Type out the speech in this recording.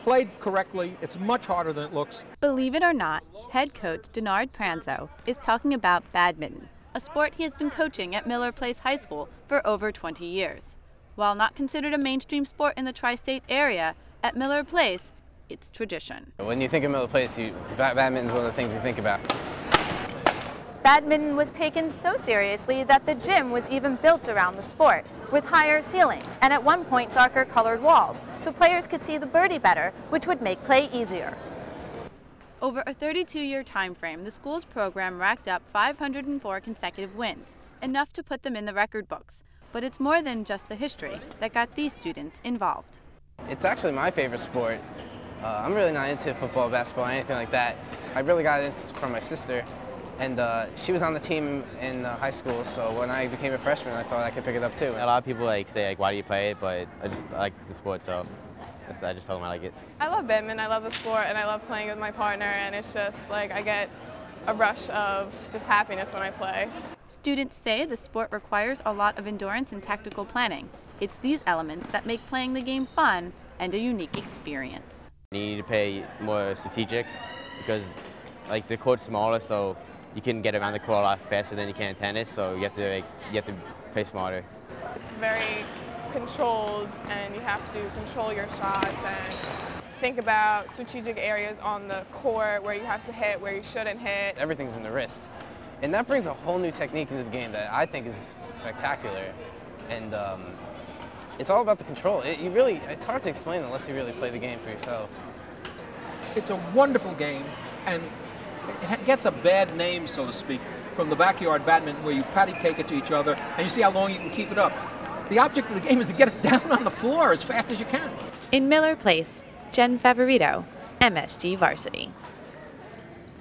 played correctly, it's much harder than it looks. Believe it or not, head coach Denard Pranzo is talking about badminton, a sport he has been coaching at Miller Place High School for over 20 years. While not considered a mainstream sport in the tri-state area, at Miller Place, it's tradition. When you think of Miller Place, badminton is one of the things you think about. Badminton was taken so seriously that the gym was even built around the sport, with higher ceilings and at one point darker colored walls, so players could see the birdie better, which would make play easier. Over a 32-year time frame, the school's program racked up 504 consecutive wins, enough to put them in the record books. But it's more than just the history that got these students involved. It's actually my favorite sport. I'm really not into football, basketball, anything like that. I really got into it from my sister, and she was on the team in high school, so when I became a freshman, I thought I could pick it up too. A lot of people say, why do you play it? But I like the sport, so I just told them I like it. I love badminton, I love the sport, and I love playing with my partner, and it's just like I get a rush of just happiness when I play. Students say the sport requires a lot of endurance and tactical planning. It's these elements that make playing the game fun and a unique experience. You need to play more strategic because the court's smaller, so you can get around the court a lot faster than you can in tennis, so you have to play smarter. It's very controlled, and you have to control your shots and think about strategic areas on the court where you have to hit, where you shouldn't hit. Everything's in the wrist. And that brings a whole new technique into the game that I think is spectacular. And it's all about the control. It's hard to explain unless you really play the game for yourself. It's a wonderful game, and it gets a bad name, so to speak, from the backyard badminton where you patty cake it to each other and you see how long you can keep it up. The object of the game is to get it down on the floor as fast as you can. In Miller Place, Jenn Favorito, MSG Varsity.